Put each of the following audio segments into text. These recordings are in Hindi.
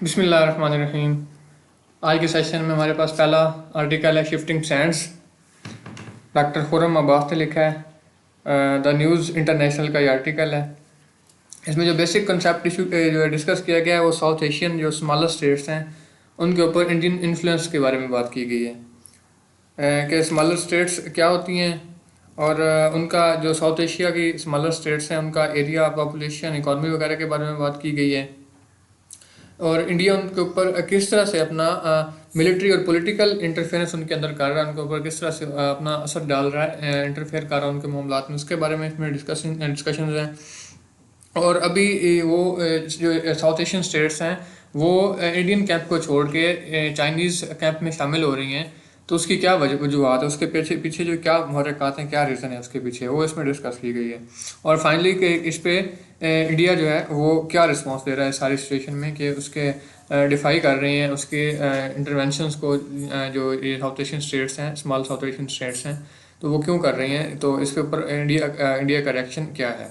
बिस्मिल्लाहिर्रहमानिर्रहीम। आज के सेशन में हमारे पास पहला आर्टिकल है shifting Sands. Doctor Khurram Abbas ने लिखा है। द न्यूज़ इंटरनेशनल का ये आर्टिकल है। इसमें जो बेसिक कंसेप्ट इशू जो डिस्कस किया गया है वो साउथ एशियन जो स्मॉलर स्टेट्स हैं उनके ऊपर इंडियन इन्फ्लुएंस के बारे में बात की गई है कि स्मॉलर स्टेट्स क्या होती हैं और उनका जो साउथ एशिया की स्मॉलर स्टेट्स हैं उनका एरिया, पॉपुलेशन, इकॉनमी वगैरह के बारे में बात की गई है और इंडिया उनके ऊपर किस तरह से अपना मिलिट्री और पॉलिटिकल इंटरफेरेंस उनके अंदर कर रहा है, उनके ऊपर किस तरह से अपना असर डाल रहा है, इंटरफेयर कर रहा है उनके मामलात में, उसके बारे में इसमें डिस्कशन हैं। और अभी वो जो साउथ एशियन स्टेट्स हैं वो इंडियन कैंप को छोड़ के चाइनीज़ कैंप में शामिल हो रही हैं, तो उसकी क्या वजूहत है, उसके पीछे पीछे जो क्या महरक़ात हैं, क्या रीज़न है उसके पीछे, वो इसमें डिस्कस की गई है। और फाइनली कि इस पे इंडिया जो है वो क्या रिस्पॉन्स दे रहा है सारी सिचुएशन में कि उसके डिफाई कर रहे हैं उसके इंटरवेंशंस को, जो ये साउथ एशियन स्टेट्स हैं, स्मॉल साउथ एशियन स्टेट्स हैं, तो वो क्यों कर रही हैं, तो इसके ऊपर इंडिया का रिएक्शन क्या है।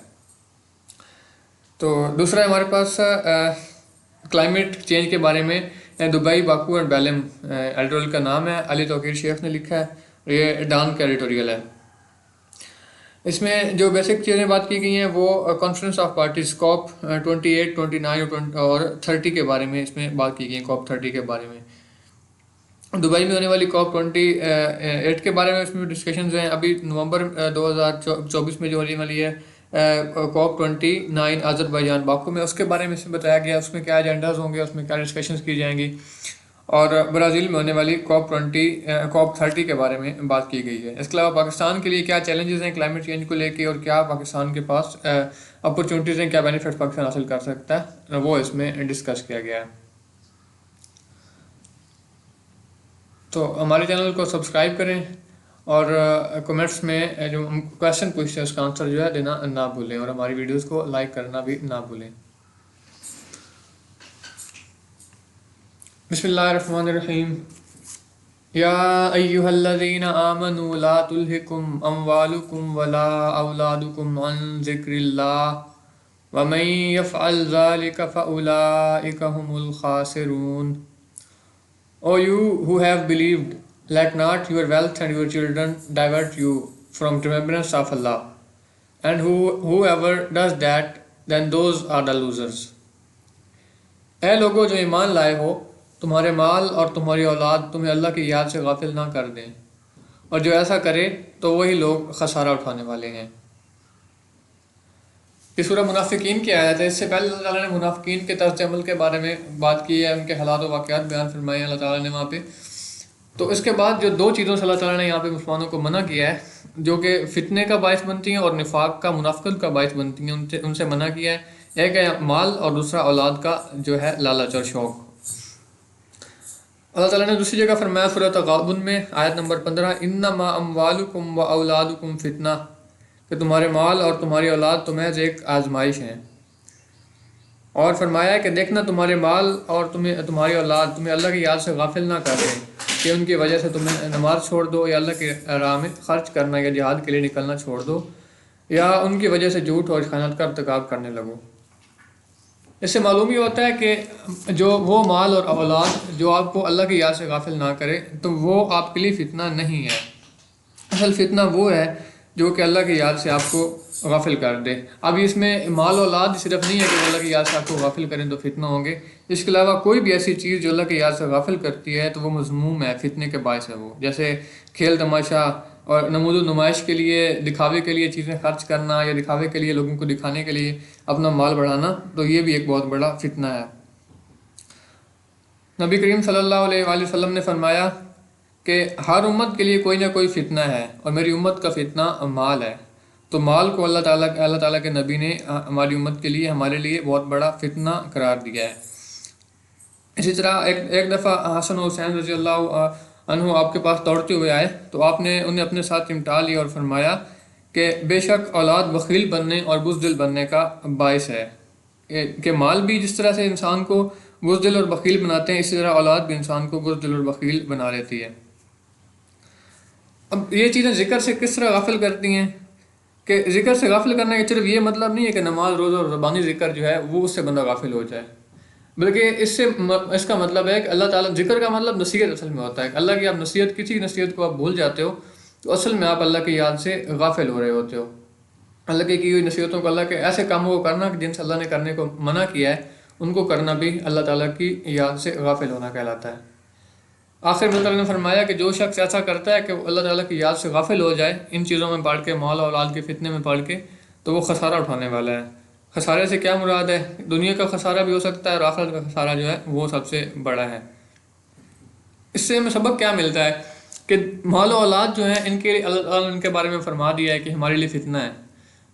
तो दूसरा हमारे पास क्लाइमेट चेंज के बारे में दुबई, बाकू और बेलम एडिटोरियल का नाम है, अली तौकीर शेख ने लिखा है, ये डान का एडिटोरियल है। इसमें जो बेसिक चीज़ें बात की गई हैं वो कॉन्फ्रेंस ऑफ पार्टीज COP 28, 29 और 30 के बारे में इसमें बात की गई है। COP 30 के बारे में दुबई में होने वाली COP 28 के बारे में इसमें डिस्कशंस हैं। अभी नवंबर 2024 में जो होने वाली है COP 29 अजरबैजान बाकू में, उसके बारे में इसमें बताया गया उसमें क्या एजेंडाज होंगे, उसमें क्या डिस्कशंस की जाएंगी। और ब्राज़ील में होने वाली COP 30 के बारे में बात की गई है। इसके अलावा पाकिस्तान के लिए क्या चैलेंजेस हैं क्लाइमेट चेंज को लेके और क्या पाकिस्तान के पास अपॉर्चुनिटीज़ हैं, क्या बेनिफिट पाकिस्तान हासिल कर सकता है, वो इसमें डिस्कस किया गया है। तो हमारे चैनल को सब्सक्राइब करें और कमेंट्स में जो हम क्वेश्चन पूछते हैं उसका आंसर जो है देना ना भूलें और हमारी वीडियोज़ को लाइक करना भी ना भूलें। बिस्मिल्लाहिर्रहमानिर्रहीम। या अय्युहल्लज़ीना आमनू ला तुल्हिकुम अमवालुकुम वला औलादुकुम अन ज़िक्रिल्लाह वमन यफ़अल ज़ालिका फ़उलाइका हुमुल ख़ासिरून। O you who have believed, let not your wealth and your children divert you from remembrance of Allah, and whoever does that, then those are the losers. ऐ लोगो जो ईमान लाए हो, तुम्हारे माल और तुम्हारी औलाद तुम्हें अल्लाह की याद से गाफिल ना कर दें, और जो ऐसा करे तो वही लोग खसारा उठाने वाले हैं। ये सूरह मुनाफिकीन की आयत है। इससे पहले अल्लाह ताला ने मुनाफिकीन के तर्ज अमल के बारे में बात की है, उनके हालात और वाक़यात बयान फरमाए हैं अल्लाह ताला ने वहाँ पे। तो इसके बाद जो दो चीज़ों से अल्लाह ताला ने यहाँ पे मुसलमानों को मना किया है, जो कि फ़ितने का बायस बनती हैं और निफाक का, मुनाफिकत का बायस बनती हैं, उनसे मना किया है। एक है माल और दूसरा औलाद का जो है लालच और शौक़। अल्लाह ताला ने दूसरी जगह फरमाया सूरह तगाबुन में आयत नंबर 15, इन्नमा अम्वालुकुम व औलादुकुम फ़ितना, कि तुम्हारे माल और तुम्हारी औलाद तो महज एक आजमाइश हैं। और फरमाया कि देखना तुम्हारे माल और तुम्हारी औलाद तुम्हें अल्लाह की याद से गाफिल ना कर दें कि उनकी वजह से तुम्हें नमाज छोड़ दो या अल्लाह के राह में ख़र्च करना या जिहाद के लिए निकलना छोड़ दो या उनकी वजह से झूठ और खयानत का irतिकाब करने लगो। इससे मालूम ही होता है कि जो वो माल और औलाद जो आपको अल्लाह की याद से गाफिल ना करे तो वो आपके लिए फ़ितना नहीं है। असल फ़ितना वो है जो कि अल्लाह की याद से आपको गाफिल कर दे। अब इसमें माल औलाद सिर्फ नहीं है कि अल्लाह की याद से आपको गाफिल करें तो फितना होंगे, इसके अलावा कोई भी ऐसी चीज़ जो अल्लाह की याद से गाफिल करती है तो वो मज़मूम है, फितने के बायस है वो। जैसे खेल तमाशा और नमूद नुमाइश के लिए, दिखावे के लिए चीज़ें खर्च करना या दिखावे के लिए लोगों को दिखाने के लिए अपना माल बढ़ाना, तो ये भी एक बहुत बड़ा फितना है। नबी करीम सल्लल्लाहु अलैहि वसल्लम ने फरमाया कि हर उम्मत के लिए कोई ना कोई फ़ितना है और मेरी उम्मत का फ़ितना माल है। तो माल को अल्लाह ताला के नबी ने हमारी उम्मत के लिए, हमारे लिए बहुत बड़ा फ़ितना करार दिया है। इसी तरह एक दफ़ा हसन हुसैन रज़ी अल्लाह अन्हु आपके पास दौड़ते हुए आए तो आपने उन्हें अपने साथ चिमटा लिया और फरमाया कि बेशक औलाद बखील बनने और बुज़दिल बनने का बायस है, कि माल भी जिस तरह से इंसान को बुज़दिल और बखील बनाते हैं, इसी तरह औलाद भी इंसान को बुज़दिल और बखील बना लेती है। अब ये चीज़ें ज़िक्र से किस तरह गाफिल करती हैं कि ज़िक्र से गाफिल करने का सिर्फ ये मतलब नहीं है कि नमाज, रोज़ा और ज़बानी ज़िक्र जो है वो उससे बंदा गाफिल हो जाए, बल्कि इसका मतलब है कि अल्लाह ताला, जिक्र का मतलब नसीहत असल में होता है। अल्लाह की आप नसीहत, किसी की नसीहत को आप भूल जाते हो तो असल में आप अल्लाह की याद से गाफिल हो रहे होते हो। अल्लाह की हुई नसीहतों को, अल्लाह के ऐसे कामों को करना कि जिनसे अल्लाह ने करने को मना किया है, उनको करना भी अल्लाह ताला की याद से गाफिल होना कहलाता है। आखिर में अल्लाह ताला ने फरमाया कि जो शख्स ऐसा करता है कि वो अल्लाह ताला की याद से गाफिल हो जाए, इन चीज़ों में पढ़ के, माल और औलाद के फितने में पढ़ के, तो वो खसारा उठाने वाला है। खसारे से क्या मुराद है? दुनिया का खसारा भी हो सकता है और आखिरत का खसारा जो है वो सबसे बड़ा है। इससे हमें सबक क्या मिलता है कि माल और औलाद जो है, इनके अल्लाह ताला ने इनके बारे में फरमा दिया है कि हमारे लिए फितना है।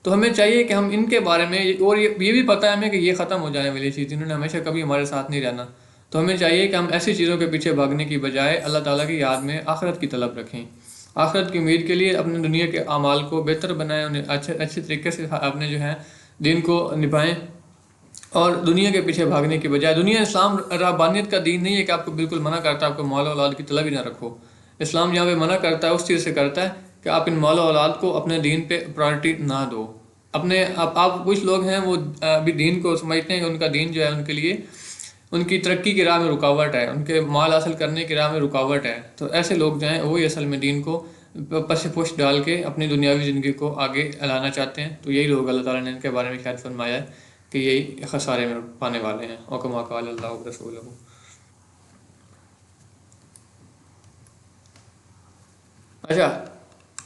तो हमें चाहिए कि हम इनके बारे में, और ये भी पता है हमें कि ये ख़त्म हो जाने वाली चीज़, इन्होंने हमेशा कभी हमारे साथ नहीं रहना। तो हमें चाहिए कि हम ऐसी चीज़ों के पीछे भागने की बजाय अल्लाह ताला की याद में आखिरत की तलब रखें। आखिरत की उम्मीद के लिए अपने दुनिया के अमाल को बेहतर बनाएं, उन्हें अच्छे तरीके से अपने जो है दीन को निभाएं। और दुनिया के पीछे भागने की बजाय, दुनिया, इस्लाम रब्बानियत का दीन नहीं है कि आपको बिल्कुल मना करता है आपको माल औलाद की तलब ही ना रखो। इस्लाम जहाँ पे मना करता है उस चीज़ से करता है कि आप इन माल औलाद को अपने दीन पे प्रायोरिटी ना दो। अपने आप कुछ लोग हैं वो अभी दीन को समझते हैं कि उनका दीन जो है उनके लिए, उनकी तरक्की की राह में रुकावट है, उनके माल हासिल करने की राह में रुकावट है। तो ऐसे लोग जो हैं वही असल में दीन को पस पुश डाल के अपनी दुनियावी ज़िंदगी को आगे लाना चाहते हैं। तो यही लोग अल्लाह ताला ने इनके बारे में शायद फरमाया है कि यही खसारे में पाने वाले हैं। और कमा काल अल्लाह रसूलहू। अच्छा,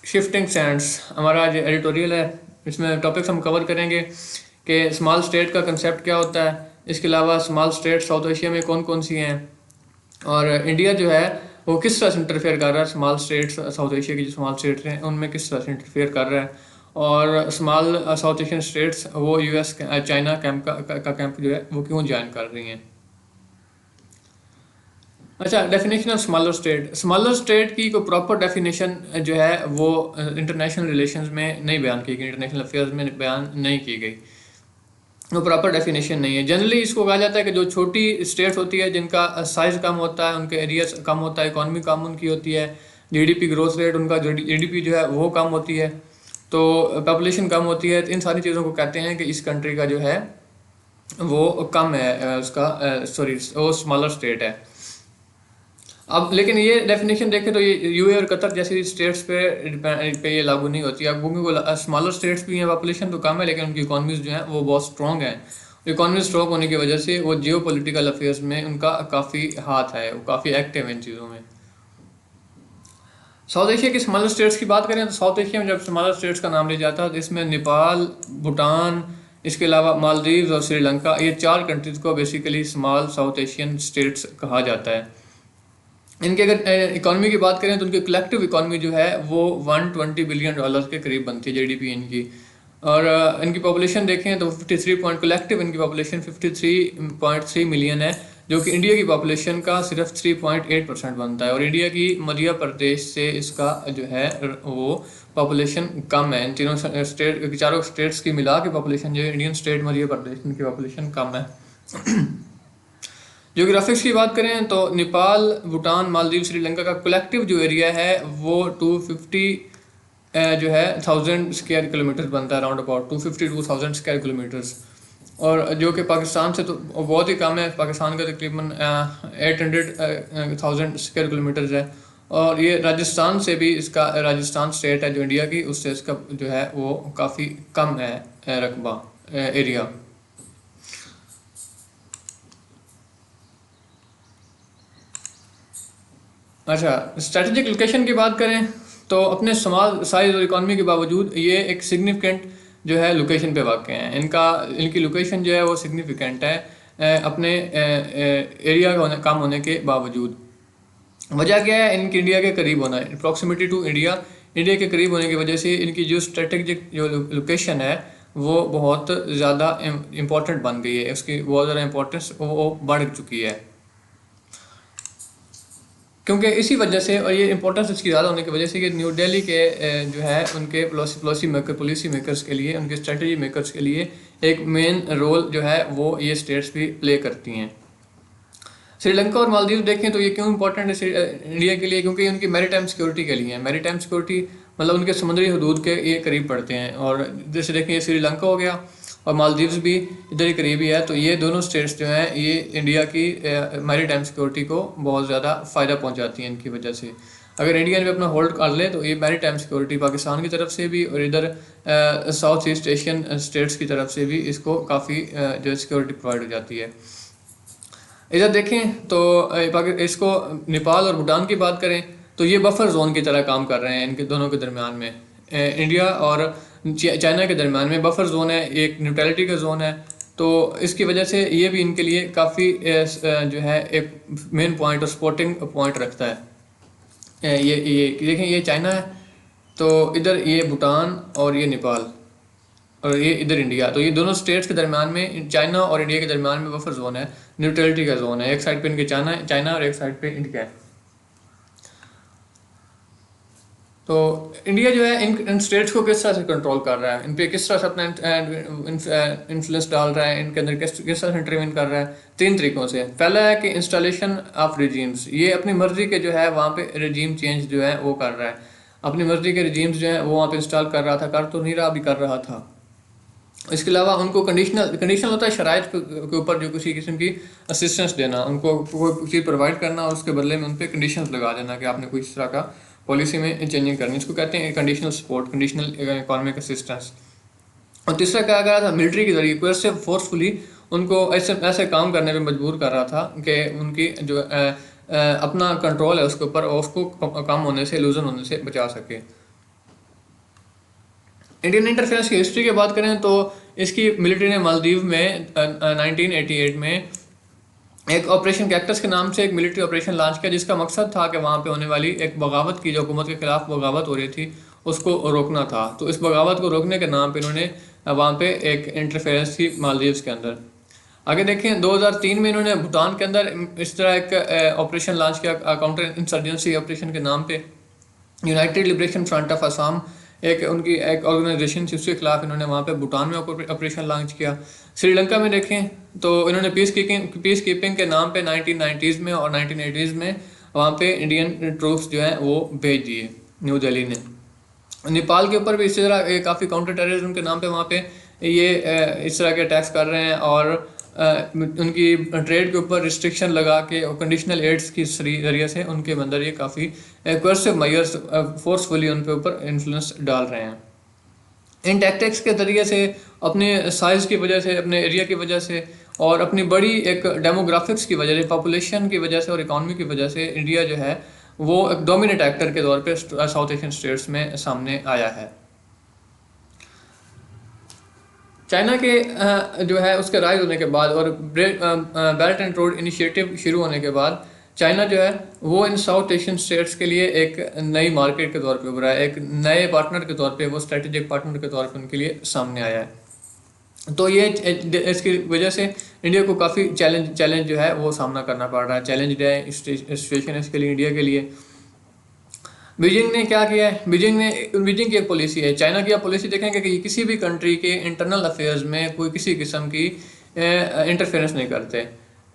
शिफ्टिंग सैंड्स हमारा आज एडिटोरियल है। इसमें टॉपिक्स हम कवर करेंगे कि स्मॉल स्टेट का कंसेप्ट क्या होता है, इसके अलावा स्मॉल स्टेट साउथ एशिया में कौन कौन सी हैं, और इंडिया जो है वो किस तरह से इंटरफेयर कर रहा है स्मॉल स्टेट्स, साउथ एशिया की जो स्मॉल स्टेट्स हैं उनमें किस तरह से इंटरफेयर कर रहा है, और स्मॉल साउथ एशियन स्टेट्स वो यूएस चाइना कैंप का कैंप जो है वो क्यों ज्वाइन कर रही हैं। अच्छा, डेफिनेशन ऑफ स्मॉलर स्टेट की कोई प्रॉपर डेफिनेशन जो है वो इंटरनेशनल रिलेशंस में नहीं बयान की गई, इंटरनेशनल अफेयर्स में बयान नहीं की गई, वो प्रॉपर डेफिनेशन नहीं है। जनरली इसको कहा जाता है कि जो छोटी स्टेट्स होती है, जिनका साइज़ कम होता है, उनके एरिया कम होता है, इकॉनमी कम उनकी होती है, जीडीपी ग्रोथ रेट उनका, जो जीडीपी जो है वो कम होती है, तो पॉपुलेशन कम होती है, तो इन सारी चीज़ों को कहते हैं कि इस कंट्री का जो है वो कम है, उसका सॉरी वो स्मॉलर स्टेट है। अब लेकिन ये डेफिनेशन देखें तो ये यूए और कतर जैसी स्टेट्स पे ये लागू नहीं होती है, क्योंकि वो स्मॉलर स्टेट्स भी हैं, पॉपुलेशन तो कम है लेकिन उनकी इकॉनमीज जो हैं वो बहुत स्ट्रॉन्ग हैं। इकॉनमी स्ट्रॉन्ग होने की वजह से वो जियो पोलिटिकल अफेयर्स में उनका काफ़ी हाथ है, वो काफ़ी एक्टिव है इन चीज़ों में। साउथ एशिया की स्मॉलर स्टेट्स की बात करें तो साउथ एशिया में जब स्मॉलर स्टेट्स का नाम लिया जाता है तो इसमें नेपाल, भूटान, इसके अलावा मालदीव और श्रीलंका, ये 4 कंट्रीज़ को basically small south Asian states कहा जाता है। इनके अगर इकॉनमी की बात करें तो उनकी कलेक्टिव इकॉनमी जो है वो $120 बिलियन के करीब बनती है, जीडीपी इनकी। और इनकी पॉपुलेशन देखें तो 53 कलेक्टिव इनकी पॉपुलेशन 53.3 मिलियन है, जो कि इंडिया की पॉपुलेशन का सिर्फ 3.8% बनता है। और इंडिया की मध्य प्रदेश से इसका जो है वो पॉपुलेशन कम है। इन तीनों स्टेट, चारों स्टेट्स की मिला के पॉपुलेशन जो है, इंडियन स्टेट मध्य प्रदेश, इनकी पॉपुलेशन कम है। ज्योग्राफिक्स की बात करें तो नेपाल, भूटान, मालदीव, श्रीलंका का कलेक्टिव जो एरिया है वो 250 जो है 1000 स्क्वायर किलोमीटर बनता है, अराउंड अबाउट 252,000 स्क्वायर किलोमीटर्स। और जो कि पाकिस्तान से तो बहुत ही कम है, पाकिस्तान का तकरीबन 800,000 स्क्वायर किलोमीटर्स है। और ये राजस्थान से भी, इसका राजस्थान स्टेट है जो इंडिया की, उससे इसका जो है वो काफ़ी कम है रकबा, एरिया। अच्छा, स्ट्रेटेजिक लोकेशन की बात करें तो अपने स्मॉल साइज और इकॉनमी के बावजूद ये एक सिग्निफिकेंट जो है लोकेशन पे वाक़ हैं। इनकी लोकेशन जो है वो सिग्निफिकेंट है अपने एरिया कम होने के बावजूद। वजह क्या है? इनकी इंडिया के करीब होना है, प्रॉक्सिमिटी टू इंडिया, इंडिया के करीब होने की वजह से इनकी जो स्ट्रेटेजिक जो लोकेशन है वो बहुत ज़्यादा इम्पोर्टेंट बन गई है, उसकी बहुत ज़्यादा इम्पोर्टेंस वो बढ़ चुकी है। क्योंकि इसी वजह से, और ये इंपॉर्टेंस इसकी ज़्यादा होने की वजह से कि न्यू दिल्ली के जो है उनके पॉलिसी मेकर्स के लिए, उनके स्ट्रेटजी मेकर्स के लिए एक मेन रोल जो है वो ये स्टेट्स भी प्ले करती हैं। श्रीलंका और मालदीव देखें तो ये क्यों इंपॉर्टेंट है इंडिया के लिए? क्योंकि उनकी मैरीटाइम सिक्योरिटी के लिए है। मैरीटाइम सिक्योरिटी मतलब उनके समुद्री हदूद के ये करीब पड़ते हैं। और जैसे देखें ये श्रीलंका हो गया और मालदीव्स भी इधर ही करीबी है। तो ये दोनों स्टेट्स जो हैं ये इंडिया की मैरीटाइम सिक्योरिटी को बहुत ज़्यादा फ़ायदा पहुंचाती हैं इनकी वजह से। अगर इंडिया ने अपना होल्ड कर ले तो ये मैरीटाइम सिक्योरिटी पाकिस्तान की तरफ से भी और इधर साउथ ईस्ट एशियन स्टेट्स की तरफ से भी इसको काफ़ी जो सिक्योरिटी प्रोवाइड हो जाती है। इधर देखें तो इसको नेपाल और भूटान की बात करें तो ये बफर जोन की तरह काम कर रहे हैं इनके दोनों के दरमियान में। इंडिया और चाइना के दरमियान में बफर जोन है, एक न्यूट्रलिटी का जोन है। तो इसकी वजह से ये भी इनके लिए काफ़ी जो है एक मेन पॉइंट और सपोर्टिंग पॉइंट रखता है। ये देखें ये चाइना है, तो इधर ये भूटान और ये नेपाल और ये इधर इंडिया। तो ये दोनों स्टेट्स के दरमियान में चाइना और इंडिया के दरमियान में बफर जोन है, न्यूट्रलिटी का जोन है। एक साइड पे इनके चाइना और एक साइड पे इंडिया है। तो इंडिया जो है इन स्टेट्स को किस तरह से कंट्रोल कर रहा है, इन पे किस तरह से अपना इन्फ्लुएंस डाल रहा है, इनके अंदर किस तरह से इंटरवीन कर रहा है। 3 तरीक़ों से। पहला है कि इंस्टॉलेशन ऑफ रिजीम्स, ये अपनी मर्जी के जो है वहाँ पे रिजीम चेंज जो है वो कर रहा है। अपनी मर्जी के रिजीम्स जो है वो वहाँ पे इंस्टॉल कर रहा था, कर तो नहीं रहा, भी कर रहा था। इसके अलावा उनको कंडीशनल होता है शराइत के ऊपर जो किसी किस्म की असिस्टेंस देना, उनको कोई चीज़ प्रोवाइड करना और उसके बदले में उन पर कंडीशंस लगा देना कि आपने कोई इस तरह का पॉलिसी में चेंजिंग करनी। इसको कहते हैं conditional support, conditional economic assistance. और तीसरा क्या कर रहा था, मिलिट्री के जरिए कोई फोर्सफुली उनको ऐसे काम करने पे मजबूर कर रहा था कि उनकी जो अपना कंट्रोल है उसके ऊपर उसको कम होने से, लूजन होने से बचा सके। इंडियन इंटरफेरेंस की हिस्ट्री की बात करें तो इसकी मिलिट्री ने मालदीव में 1988 में एक ऑपरेशन कैक्टस के नाम से एक मिलिट्री ऑपरेशन लॉन्च किया, जिसका मकसद था कि वहाँ पे होने वाली एक बगावत की, जो हुकूमत के खिलाफ बगावत हो रही थी, उसको रोकना था। तो इस बगावत को रोकने के नाम पे इन्होंने वहाँ पे एक इंटरफेरेंस थी मालदीव्स के अंदर। आगे देखें 2003 में इन्होंने भूटान के अंदर इस तरह एक ऑपरेशन लॉन्च किया काउंटर इंसर्जेंसी ऑपरेशन के नाम पे। United liberation front of Assam एक उनकी एक ऑर्गेनाइजेशन थी, उसके खिलाफ इन्होंने वहाँ पे भूटान में ऑपरेशन लॉन्च किया। श्रीलंका में देखें तो इन्होंने पीस कीपिंग के नाम पे 1990s में और 1980s में वहाँ पे इंडियन ट्रूप्स जो हैं वो भेज दिए न्यू दिल्ली ने। नेपाल के ऊपर भी इसी तरह काफ़ी काउंटर टेररिज्म के नाम पे वहाँ पे ये इस तरह के अटैक्स कर रहे हैं और उनकी ट्रेड के ऊपर रिस्ट्रिक्शन लगा के और कंडीशनल एड्स की जरिए से उनके अंदर ये काफ़ी कोर्सिव मेजर्स फोर्सफुली उन पे ऊपर इन्फ्लुएंस डाल रहे हैं। इन टैक्टिक्स के जरिए से अपने साइज़ की वजह से, अपने एरिया की वजह से और अपनी बड़ी एक डेमोग्राफिक्स की वजह से, पॉपुलेशन की वजह से और इकॉनमी की वजह से इंडिया जो है वो एक डोमिनेट एक्टर के तौर पे साउथ एशियन स्टेट्स में सामने आया है। चाइना के जो है उसके राइज होने के बाद और बेल्ट एंड रोड इनिशिएटिव शुरू होने के बाद चाइना जो है वो इन साउथ एशियन स्टेट्स के लिए एक नई मार्केट के तौर पे उभरा है, एक नए पार्टनर के तौर पे, वो स्ट्रेटेजिक पार्टनर के तौर पे उनके लिए सामने आया है। तो ये इसकी वजह से इंडिया को काफ़ी चैलेंज जो है वो सामना करना पड़ रहा है। चैलेंज है सिचुएशन इसके लिए, इंडिया के लिए। बीजिंग ने क्या किया है, बीजिंग की एक पॉलिसी है। चाइना की आप पॉलिसी देखेंगे कि किसी भी कंट्री के इंटरनल अफेयर्स में कोई किसी किस्म की इंटरफेरेंस नहीं करते।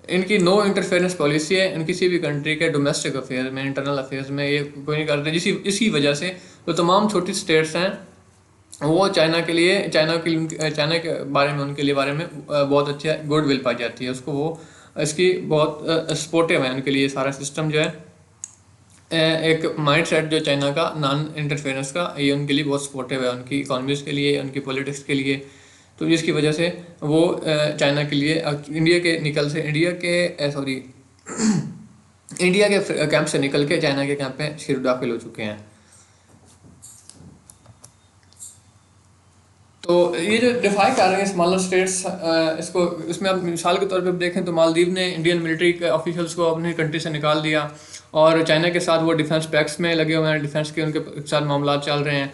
इनकी नो इंटरफेरेंस पॉलिसी है। इन किसी भी कंट्री के डोमेस्टिक अफेयर्स में, इंटरनल अफेयर्स में ये कोई नहीं करते। इसी वजह से तो तमाम छोटी स्टेट्स हैं वो चाइना के बारे में, उनके लिए बारे में बहुत अच्छा गुड विल पाई जाती है उसको। वो इसकी बहुत सपोर्टिव है उनके लिए सारा सिस्टम जो है। एक माइंड सेट जो चाइना का नॉन इंटरफेरेंस का, ये उनके लिए बहुत सपोर्टिव है, उनकी इकॉनमीज के लिए, उनकी पॉलिटिक्स के लिए। तो जिसकी वजह से वो चाइना के लिए इंडिया के कैंप से निकल के चाइना के कैंप में फिर दाखिल हो चुके हैं। तो ये जो डिफाई कर रहे हैं स्मॉलर स्टेट्स, इसमें आप मिसाल के तौर पे देखें तो मालदीव ने इंडियन मिलिट्री के ऑफिशियल्स को अपनी कंट्री से निकाल दिया और चाइना के साथ वो डिफेंस पैक्ट्स में लगे हुए हैं, डिफेंस के उनके साथ मामला चल रहे हैं।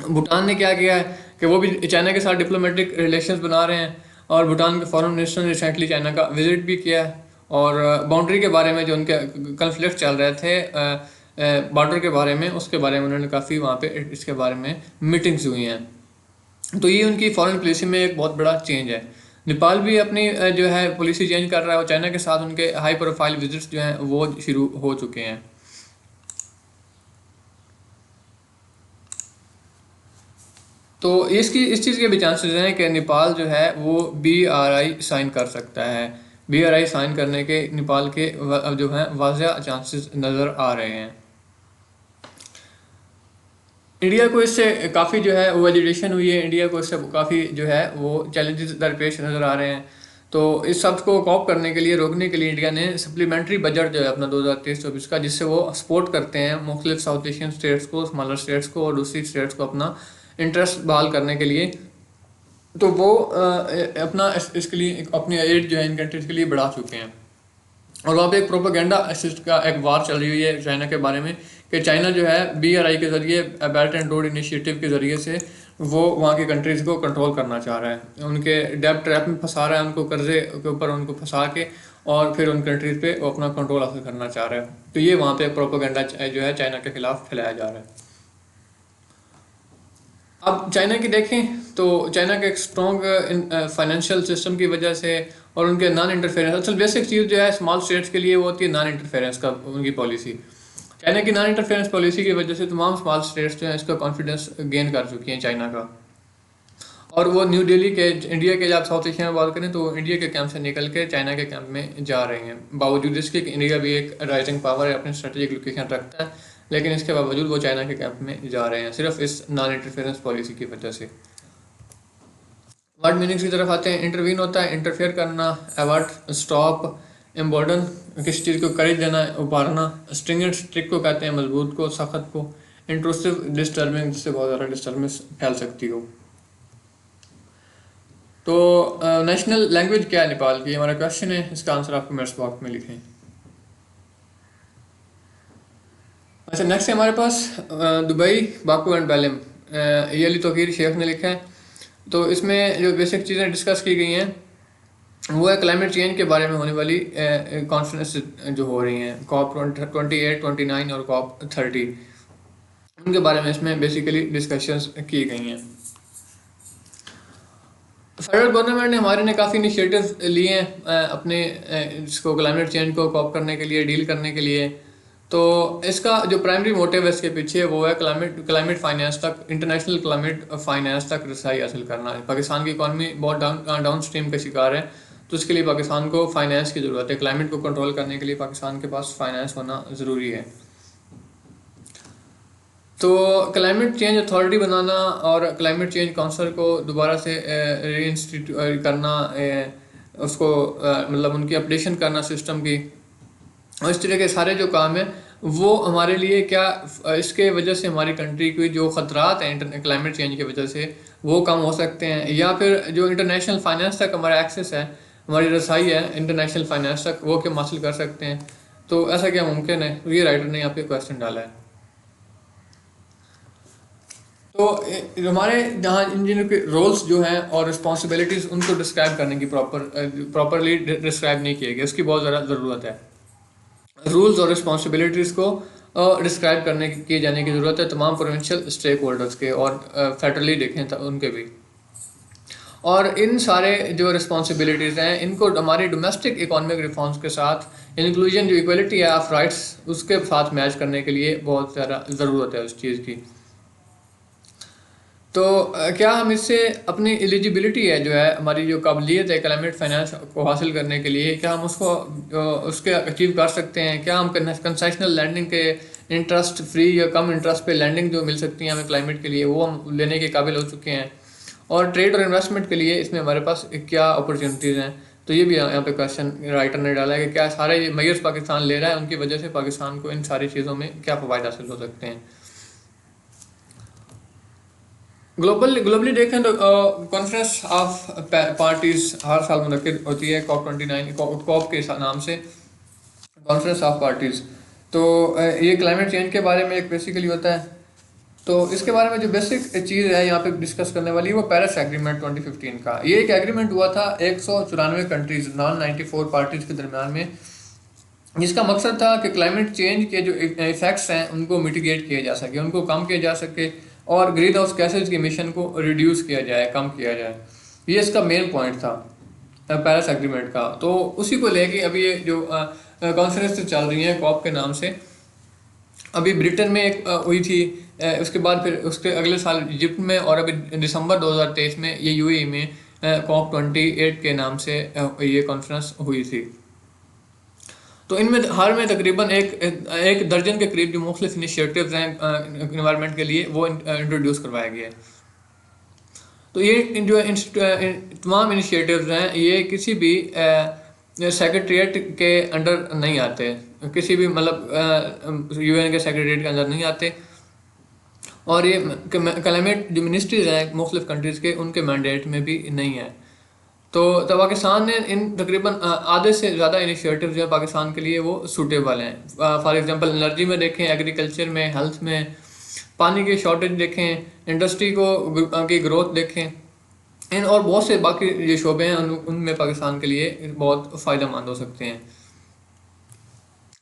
भूटान ने क्या किया है कि वो भी चाइना के साथ डिप्लोमेटिक रिलेशंस बना रहे हैं और भूटान के फॉरेन मिनिस्टर ने रिसेंटली चाइना का विजिट भी किया है और बाउंड्री के बारे में जो उनके कन्फ्लिक्ट चल रहे थे बॉर्डर के बारे में, उसके बारे में उन्होंने काफ़ी वहाँ पे इसके बारे में मीटिंग्स हुई हैं। तो ये उनकी फॉरेन पॉलिसी में एक बहुत बड़ा चेंज है। नेपाल भी अपनी जो है पॉलिसी चेंज कर रहा है और चाइना के साथ उनके हाई प्रोफाइल विजिट्स जो हैं वो शुरू हो चुके हैं। तो इस चीज़ के भी चांसेस हैं कि नेपाल जो है वो BRI साइन कर सकता है। BRI साइन करने के नेपाल के जो है वाज़ह चांसेस नज़र आ रहे हैं। इंडिया को इससे काफ़ी जो है वो एजुकेशन हुई है, इंडिया को इससे काफ़ी जो है वो चैलेंजेस दरपेश नज़र आ रहे हैं। तो इस सब को कॉप करने के लिए, रोकने के लिए इंडिया ने सप्लीमेंट्री बजट जो है अपना 2023-24 का, जिससे वो सपोर्ट करते हैं मुख्तलिफ साउथ एशियन स्टेट्स को, स्मॉलर स्टेट्स को और दूसरी स्टेट्स को अपना इंटरेस्ट बहाल करने के लिए। तो वो अपना इसके लिए अपनी एड जो है इन कंट्रीज़ के लिए बढ़ा चुके हैं। और वहाँ पे एक प्रोपेगेंडा असिस्ट का एक वार चल रही हुई है चाइना के बारे में कि चाइना जो है BRI के ज़रिए, बेल्ट एंड रोड इनिशिएटिव के ज़रिए से वो वहाँ की कंट्रीज़ को कंट्रोल करना चाह रहा है, उनके डेब्ट ट्रैप में फंसा रहा है, उनको कर्जे के ऊपर उनको फंसा के और फिर उन कंट्रीज़ पे वो अपना कंट्रोल हासिल करना चाह रहा है। तो ये वहाँ पे प्रोपेगेंडा जो है चाइना के खिलाफ फैलाया जा रहा है। अब चाइना की देखें तो चाइना के एक स्ट्रॉन्ग फाइनेंशियल सिस्टम की वजह से और उनके नॉन इंटरफेरेंस, असल बेसिक चीज़ जो है स्मॉल स्टेट्स के लिए वो होती है नॉन इंटरफेरेंस का, उनकी पॉलिसी। चाइना की नॉन इंटरफेरेंस पॉलिसी की वजह से तमाम स्मॉल स्टेट्स जो हैं इसका कॉन्फिडेंस गेन कर चुकी हैं चाइना का। और वो न्यू दिल्ली के, इंडिया के, जब साउथ एशिया में बात करें तो इंडिया के कैंप से निकल के चाइना के कैंप में जा रहे हैं, बावजूद इसके कि इंडिया भी एक राइजिंग पावर है, अपनी स्ट्रेटेजिक लोकेशन रखता है, लेकिन इसके बावजूद वो चाइना के कैंप में जा रहे हैं सिर्फ इस नॉन इंटरफेरेंस पॉलिसी की वजह से। वर्ड मीनिंग्स की तरफ आते हैं। इंटरवीन होता है इंटरफेयर करना, अवर्ट, स्टॉप, एम्बॉर्डन किसी चीज़ को करेज देना, उभारना, स्ट्रिंगेंट स्ट्रिक को कहते हैं मजबूत को, सख्त को, इंट्रूसिव डिस्टर्बिंग जिससे बहुत ज़्यादा डिस्टर्बेंस फैल सकती हो। तो नेशनल लैंग्वेज क्या है नेपाल की, हमारा क्वेश्चन है, इसका आंसर आप कमेंट्स बॉक्स में लिखें। अच्छा, नेक्स्ट है हमारे पास दुबई, बाकू एंड बेलम, ये अली तौकीर शेख ने लिखा है। तो इसमें जो बेसिक चीज़ें डिस्कस की गई हैं वो है क्लाइमेट चेंज के बारे में होने वाली कॉन्फ्रेंस जो हो रही हैं, COP 28, 29 और COP 30, उनके बारे में इसमें बेसिकली डिस्कशंस की गई हैं। फेडरल गवर्नमेंट ने हमारे ने काफ़ी इनिशिएटिव्स लिए हैं अपने इसको क्लाइमेट चेंज को कॉप करने के लिए, डील करने के लिए। तो इसका जो प्राइमरी मोटिव है इसके पीछे वो है क्लाइमेट फाइनेंस तक, इंटरनेशनल क्लाइमेट फाइनेंस तक रसाई हासिल करना है। पाकिस्तान की इकॉनमी बहुत डाउन स्ट्रीम का शिकार है, तो इसके लिए पाकिस्तान को फाइनेंस की ज़रूरत है। क्लाइमेट को कंट्रोल करने के लिए पाकिस्तान के पास फाइनेंस होना ज़रूरी है। तो क्लाइमेट चेंज अथॉरिटी बनाना और क्लाइमेट चेंज काउंसिल को दोबारा से रीइंस्टीट्यूट करना, उसको मतलब उनकी अपडेशन करना सिस्टम की, और इस तरह के सारे जो काम है वो हमारे लिए क्या, इसके वजह से हमारी कंट्री की जो ख़तरात हैं क्लाइमेट चेंज की वजह से वो कम हो सकते हैं, या फिर जो इंटरनेशनल फाइनेंस तक हमारा एक्सेस है, हमारी रसाई है इंटरनेशनल फाइनेंस तक, वो क्या हासिल कर सकते हैं। तो ऐसा क्या मुमकिन है, ये राइटर ने यहाँ पे क्वेश्चन डाला है। तो हमारे जहाँ इंजीनियर के रोल्स जो हैं और रिस्पॉन्सिबिलिटीज़ उनको डिस्क्राइब करने की प्रॉपरली डिस्क्राइब नहीं किए गए, उसकी बहुत ज़्यादा ज़रूरत है। रूल्स और रिस्पॉन्सिबिलिटीज़ को डिस्क्राइब करने किए जाने की ज़रूरत है तमाम प्रोविंशियल स्टेक होल्डर्स के, और फेडरली देखें तो उनके भी। और इन सारे जो रिस्पॉन्सिबिलिटीज़ हैं इनको हमारी डोमेस्टिक इकोनॉमिक रिफॉर्म्स के साथ, इंक्लूजन जो इक्वलिटी है ऑफ राइट्स, उसके साथ मैच करने के लिए बहुत ज़्यादा ज़रूरत है उस चीज़ की। तो क्या हम इससे अपनी एलिजिबिलिटी है जो है हमारी जो काबिलियत है क्लाइमेट फाइनेंस को हासिल करने के लिए, क्या हम उसको उसके अचीव कर सकते हैं? क्या हम कंसेशनल लैंडिंग के इंटरेस्ट फ्री या कम इंटरेस्ट पे लैंडिंग जो मिल सकती है हमें क्लाइमेट के लिए, वो हम लेने के काबिल हो चुके हैं? और ट्रेड और इन्वेस्टमेंट के लिए इसमें हमारे पास क्या अपॉर्चुनिटीज़ हैं? तो ये भी यहाँ पे क्वेश्चन राइटर ने डाला है कि क्या सारे मेजर्स पाकिस्तान ले रहा है, उनकी वजह से पाकिस्तान को इन सारी चीज़ों में क्या फ़वायद हासिल हो सकते हैं। ग्लोबली देखें तो कॉन्फ्रेंस ऑफ पार्टीज हर साल मुनक्किद होती है, COP 29 कॉप के नाम से कॉन्फ्रेंस ऑफ पार्टीज। तो ये क्लाइमेट चेंज के बारे में एक बेसिकली होता है। तो इसके बारे में जो बेसिक चीज़ है यहाँ पे डिस्कस करने वाली वो पेरिस एग्रीमेंट 2015 का। ये एक एग्रीमेंट हुआ था 194 कंट्रीज नॉन 94 पार्टीज के दरम्यान में, जिसका मकसद था कि क्लाइमेट चेंज के जो इफेक्ट्स हैं उनको मिटिगेट किया जा सके, उनको कम किया जा सके, और ग्रीन हाउस गैसेज की इमिशन को रिड्यूस किया जाए, कम किया जाए। ये इसका मेन पॉइंट था पेरिस एग्रीमेंट का। तो उसी को लेके अभी ये जो कॉन्फ्रेंस चल रही है COP के नाम से, अभी ब्रिटेन में एक हुई थी, उसके बाद फिर उसके अगले साल इजिप्ट में, और अभी दिसंबर 2023 में ये यूएई में COP28 के नाम से ये कॉन्फ्रेंस हुई थी। तो इनमें हाल में तकरीबन एक दर्जन के करीब जो मुख्तलिफ इनिशिएटिव्स हैं इन्वायरमेंट के लिए वो इंट्रोड्यूस करवाया गया है। तो ये जो तमाम इनिशिएटिव्स हैं ये किसी भी सेक्रेटरीट के अंडर नहीं आते, किसी भी मतलब यूएन के सेक्रेटरीट के अंदर नहीं आते, और ये क्लाइमेट जो मिनिस्ट्रीज हैं मुख्तलिफ कंट्रीज़ के उनके मैंडेट में भी नहीं है। तो पाकिस्तान ने इन तकरीबन आधे से ज़्यादा इनिशिएटिव जो है पाकिस्तान के लिए वो सूटेबल हैं। फॉर एग्जांपल एनर्जी में देखें, एग्रीकल्चर में, हेल्थ में, पानी की शॉर्टेज देखें, इंडस्ट्री की ग्रोथ देखें, इन और बहुत से बाकी जो शोबे हैं उनमें पाकिस्तान के लिए बहुत फ़ायदेमंद हो सकते हैं।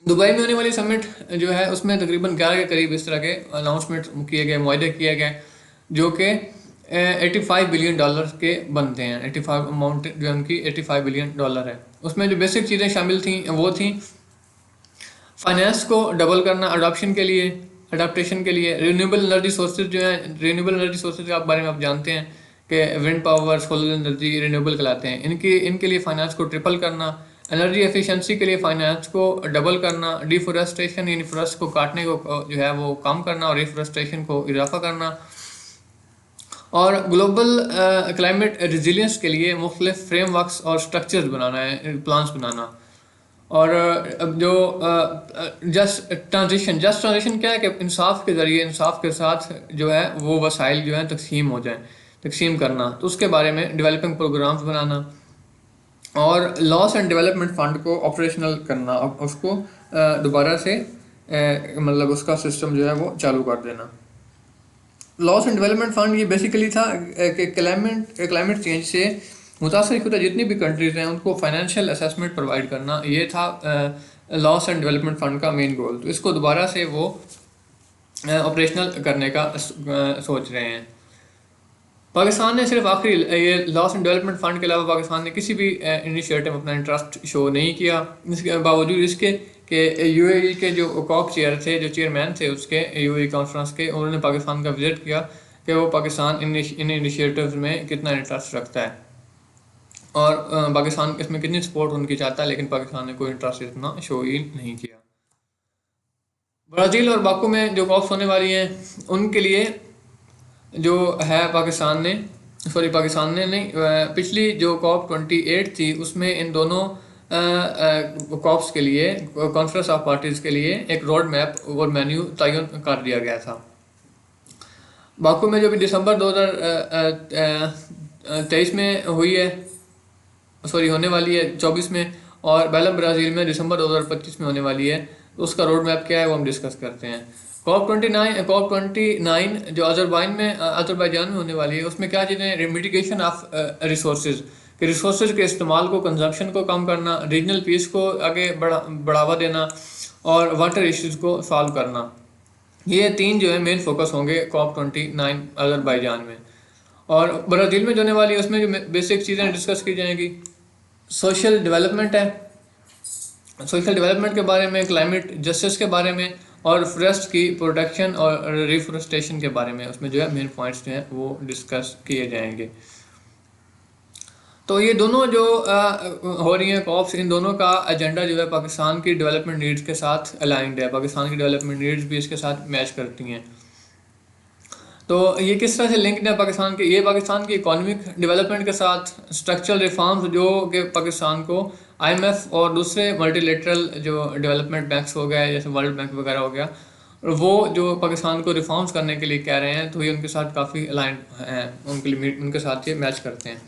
दुबई में होने वाली समिट जो है उसमें तकरीबन 11 के करीब इस तरह के अनाउंसमेंट किए गए, मुआहदे किए गए, जो कि $85 बिलियन के बनते हैं। 85 अमाउंट जो है उनकी $85 बिलियन है। उसमें जो बेसिक चीज़ें शामिल थी वो थी फाइनेंस को डबल करना अडॉप्शन के लिए, अडाप्टेशन के लिए, रिन्यूएबल एनर्जी सोर्सेज जो है, रिन्यूएबल एनर्जी सोर्सेज के बारे में आप जानते हैं कि wind power, solar energy renewable कहलाते हैं, इनके लिए फाइनेंस को ट्रिपल करना, एनर्जी एफिशिएंसी के लिए फाइनेंस को डबल करना, डिफोरेस्टेशन यानी फॉरेस्ट को काटने को जो है वो कम करना और रिफोरेस्टेशन को इजाफा करना, और ग्लोबल क्लाइमेट रिजिलियंस के लिए मुख्तलिफ फ्रेमवर्क्स और स्ट्रक्चर्स बनाना है, प्लान्स बनाना। और अब जो जस्ट ट्रांजिशन क्या है कि इंसाफ के ज़रिए, इंसाफ के साथ जो है वो वसाइल जो है तकसीम हो जाए, तकसीम करना, तो उसके बारे में डेवलपिंग प्रोग्राम्स बनाना, और लॉस एंड डेवलपमेंट फ़ंड को ऑपरेशनल करना, उसको दोबारा से मतलब उसका सिस्टम जो है वो चालू कर देना। लॉस एंड डेवलपमेंट फ़ंड ये बेसिकली था कि क्लाइमेट चेंज से मुतासर शुदा जितनी भी कंट्रीज़ हैं उनको फाइनेंशियल असेसमेंट प्रोवाइड करना, ये था लॉस एंड डेवलपमेंट फ़ंड का मेन गोल। तो इसको दोबारा से वो ऑपरेशनल करने का सोच रहे हैं। पाकिस्तान ने सिर्फ आखिरी ये लॉस एंड डेवलपमेंट फ़ंड के अलावा पाकिस्तान ने किसी भी इनिशिएटिव अपना इंटरेस्ट शो नहीं किया, इसके बावजूद इसके कि यूएई के जो कॉप चेयर थे, जो चेयरमैन थे उसके यूएई कॉन्फ्रेंस के, उन्होंने पाकिस्तान का विज़िट किया कि वो पाकिस्तान इन इनिशिएटिव्स में कितना इंटरेस्ट रखता है और पाकिस्तान इसमें कितनी सपोर्ट उनकी चाहता है, लेकिन पाकिस्तान ने कोई इंटरेस्ट इतना शो ही नहीं किया। ब्राज़ील और बाकू में जो कॉप्स होने वाली हैं उनके लिए जो है पाकिस्तान ने नहीं, पिछली जो COP28 थी उसमें इन दोनों कॉप्स के लिए, कॉन्फ्रेंस ऑफ पार्टीज़ के लिए एक रोड मैप और मेन्यू तयन कर दिया गया था। बाकू में जो भी दिसंबर 2023 में हुई है, होने वाली है 24 में, और बेलम ब्राज़ील में दिसंबर 2025 में होने वाली है, तो उसका रोड मैप क्या है वो हम डिस्कस करते हैं। COP29 जो अज़रबैजान में होने वाली है, उसमें क्या चीज़ें, मिटिगेशन ऑफ रिसोर्सेज के रिसोर्सेज के इस्तेमाल को, कंजप्शन को कम करना, रीजनल पीस को आगे बढ़ावा देना, और वाटर इश्यूज़ को सॉल्व करना, ये 3 जो है मेन फोकस होंगे COP29 अज़रबैजान में। और ब्राज़ील में जो होने वाली है उसमें जो बेसिक चीज़ें डिस्कस की जाएंगी, सोशल डेवलपमेंट है, सोशल डेवलपमेंट के बारे में, क्लाइमेट जस्टिस के बारे में, और फॉरेस्ट की प्रोटेक्शन और रिफोरेस्टेशन के बारे में उसमें जो है मेन पॉइंट्स जो हैं वो डिस्कस किए जाएंगे। तो ये दोनों जो हो रही हैं कॉप्स, इन दोनों का एजेंडा जो है पाकिस्तान की डेवलपमेंट नीड्स के साथ अलाइंड है, पाकिस्तान की डेवलपमेंट नीड्स भी इसके साथ मैच करती हैं। तो ये किस तरह से लिंक्ड है पाकिस्तान के, ये पाकिस्तान की इकोनॉमिक डेवलपमेंट के साथ, स्ट्रक्चरल रिफॉर्म्स जो कि पाकिस्तान को IMF और दूसरे मल्टीलेटरल जो डेवलपमेंट बैंक्स हो गए जैसे वर्ल्ड बैंक वगैरह हो गया, वो जो पाकिस्तान को रिफॉर्म्स करने के लिए कह रहे हैं, तो ये उनके साथ काफ़ी अलाइंड हैं, उनके साथ ये मैच करते हैं।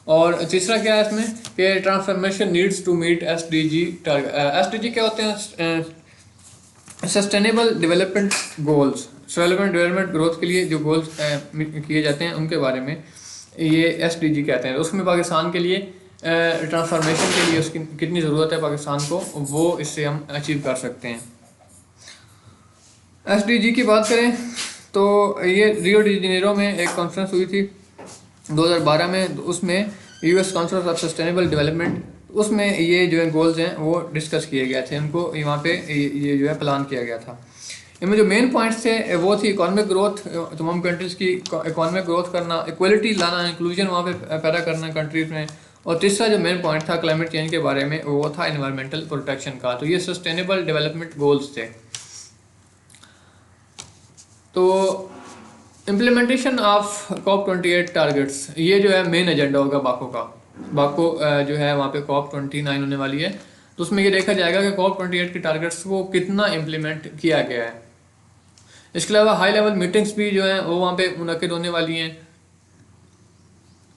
और तीसरा क्या है इसमें कि transformation needs to meet SDG target. SDG क्या होते हैं? Sustainable development goals, development growth के लिए जो गोल्स किए जाते हैं उनके बारे में ये SDG कहते हैं। तो उसमें पाकिस्तान के लिए ट्रांसफॉर्मेशन के लिए उसकी कितनी ज़रूरत है पाकिस्तान को, वो इससे हम अचीव कर सकते हैं। SDG की बात करें तो ये रियो डी जेनेरो में एक कॉन्फ्रेंस हुई थी 2012 में, उसमें US conference of sustainable development, उसमें ये जो है गोल्स हैं वो डिस्कस किए गए थे, उनको वहाँ पे ये जो है प्लान किया गया था। इनमें जो मेन पॉइंट्स थे वो थी इकोनॉमिक ग्रोथ, तमाम कंट्रीज़ की इकोनॉमिक ग्रोथ करना, इक्वलिटी लाना, इंक्लूजन वहाँ पे पैदा करना कंट्रीज़ में, और तीसरा जो मेन पॉइंट था क्लाइमेट चेंज के बारे में वो था इन्वायरमेंटल प्रोटेक्शन का। तो ये सस्टेनेबल डेवलपमेंट गोल्स थे। तो इम्प्लीमेंटेशन ऑफ COP28 टारगेट्स, ये जो है मेन एजेंडा होगा बाको का। बाको जो है वहाँ पे COP29 होने वाली है, तो उसमें ये देखा जाएगा कि COP28 के टारगेट्स को कितना इम्प्लीमेंट किया गया है। इसके अलावा हाई लेवल मीटिंग्स भी जो हैं वो वहाँ पे मुनक्किद होने वाली हैं,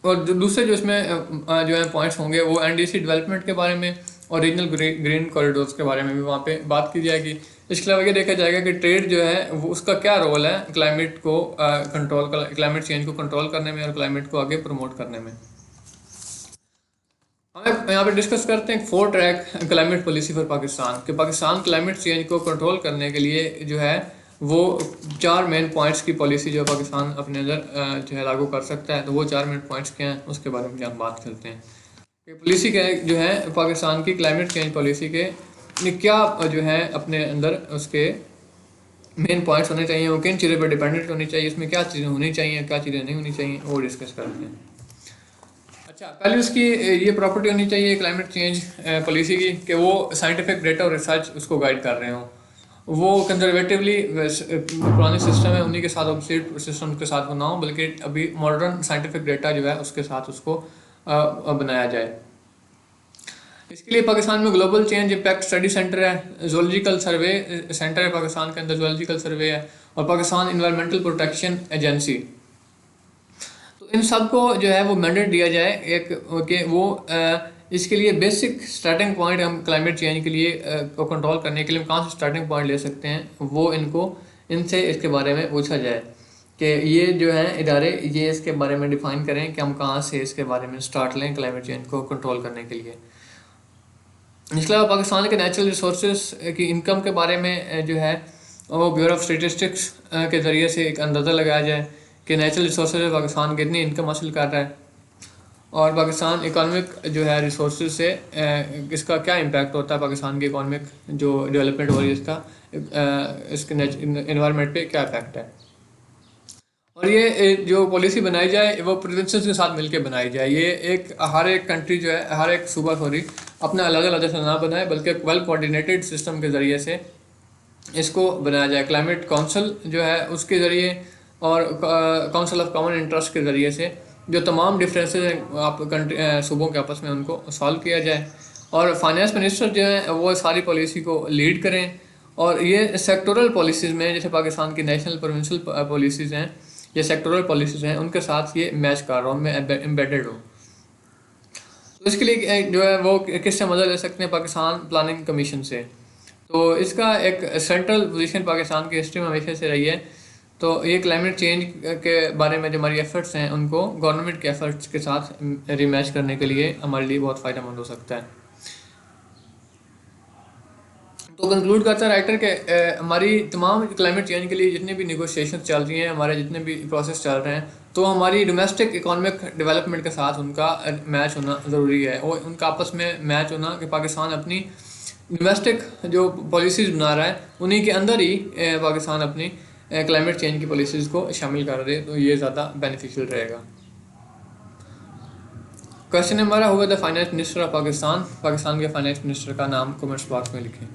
और जो दूसरे जो इसमें जो है पॉइंट्स होंगे वो NDC डेवलपमेंट के बारे में और रीजनल ग्रीन कॉरिडोर्स के बारे में भी वहाँ पे बात की जाएगी। इसके अलावा ये देखा जाएगा कि ट्रेड जो है वो उसका क्या रोल है क्लाइमेट को क्लाइमेट चेंज को कंट्रोल करने में और क्लाइमेट को आगे प्रमोट करने में। हम यहाँ पे डिस्कस करते हैं 4 track climate policy for Pakistan, कि पाकिस्तान क्लाइमेट चेंज को कंट्रोल करने के लिए जो है वो 4 मेन पॉइंट्स की पॉलिसी जो पाकिस्तान अपने अंदर जो है लागू कर सकता है। तो वो 4 मेन पॉइंट्स क्या हैं उसके बारे में हम बात करते हैं कि पॉलिसी क्या है जो है पाकिस्तान की क्लाइमेट चेंज पॉलिसी के क्या जो है अपने अंदर उसके मेन पॉइंट्स होने चाहिए, वो किन चीज़ों पर डिपेंडेंट होनी चाहिए, इसमें क्या चीज़ें होनी चाहिए, क्या चीज़ें नहीं होनी चाहिए, वो डिस्कस करते हैं। अच्छा, पहले उसकी ये प्रॉपर्टी होनी चाहिए क्लाइमेट चेंज पॉलिसी की कि वो साइंटिफिक डेटा और रिसर्च उसको गाइड कर रहे हों। वो कंजर्वेटिवली पुराने सिस्टम है उन्हीं के साथ ऑब्सोल्यूट सिस्टम के साथ बनाओ, बल्कि अभी मॉडर्न साइंटिफिक डेटा जो है उसके साथ उसको बनाया जाए। इसके लिए पाकिस्तान में global change impact study centre है, जूलॉजिकल सर्वे सेंटर है पाकिस्तान के अंदर, जूलॉजिकल सर्वे है, और पाकिस्तान इन्वायरमेंटल प्रोटेक्शन एजेंसी। तो इन सब को जो है वो मैंडेट दिया जाए एक कि वो इसके लिए बेसिक स्टार्टिंग पॉइंट हम क्लाइमेट चेंज के लिए को कंट्रोल करने के लिए हम कहाँ से स्टार्टिंग पॉइंट ले सकते हैं, वो इनसे इसके बारे में पूछा जाए कि ये जो है इदारे ये इसके बारे में डिफाइन करें कि हम कहाँ से इसके बारे में स्टार्ट लें क्लाइमेट चेंज को कंट्रोल करने के लिए। इसके अलावा पाकिस्तान के नेचुरल रिसोर्स की इनकम के बारे में जो है वो ब्यूरो ऑफ स्टेटिस्टिक्स के ज़रिए से एक अंदाज़ा लगाया जाए कि नेचुरल रिसोर्स से पाकिस्तान कितनी इनकम हासिल कर रहा है, और पाकिस्तान इकोनॉमिक जो है रिसोर्स से इसका क्या इम्पैक्ट होता है, पाकिस्तान की इकोनॉमिक जो डेवलपमेंट हो रही है इसका इसके इन्वायरमेंट पे क्या इफेक्ट है। और ये जो पॉलिसी बनाई जाए वो प्रोविंसेस के साथ मिलकर बनाई जाए। ये हर एक कंट्री जो है हर एक सूबा अपना अलग अलग से ना बनाए, बल्कि वेल कोऑर्डिनेटेड सिस्टम के ज़रिए से इसको बनाया जाए। क्लाइमेट काउंसिल जो है उसके ज़रिए और काउंसिल ऑफ कॉमन इंटरेस्ट के ज़रिए से जो तमाम डिफरेंसेस हैं आप सूबों के आपस में उनको सॉल्व किया जाए, और फाइनेंस मिनिस्टर जो है वो सारी पॉलिसी को लीड करें। और ये सेक्टोरल पॉलिसीज़ में जैसे पाकिस्तान की नेशनल प्रोविंशियल पॉलिसीज़ हैं, ये सेक्टोरल पॉलिसीज़ हैं, उनके साथ ये मैच कर रहा हूँ मैं एम्बेडेड हो। तो इसके लिए जो है वो किससे मदद ले सकते हैं, पाकिस्तान प्लानिंग कमीशन से। तो इसका एक सेंट्रल पोजीशन पाकिस्तान की हिस्ट्री में हमेशा से रही है। तो ये क्लाइमेट चेंज के बारे में जो हमारी एफर्ट्स हैं उनको गवर्नमेंट के एफर्ट्स के साथ रिमैच करने के लिए हमारे लिए बहुत फ़ायदेमंद हो सकता है। तो कंक्लूड करता है राइटर के हमारी तमाम क्लाइमेट चेंज के लिए जितने भी निगोशिएशन चल रही हैं, हमारे जितने भी प्रोसेस चल रहे हैं, तो हमारी डोमेस्टिक इकोनॉमिक डेवलपमेंट के साथ उनका मैच होना ज़रूरी है, और उनका आपस में मैच होना कि पाकिस्तान अपनी डोमेस्टिक जो पॉलिसीज़ बना रहा है उन्हीं के अंदर ही पाकिस्तान अपनी क्लाइमेट चेंज की पॉलिसीज़ को शामिल कर दे, तो ये ज़्यादा बेनिफिशियल रहेगा। क्वेश्चन हमारा होगा the finance minister of Pakistan. Pakistan के फाइनेंस मिनिस्टर का नाम कमेंट्स बॉक्स में लिखें।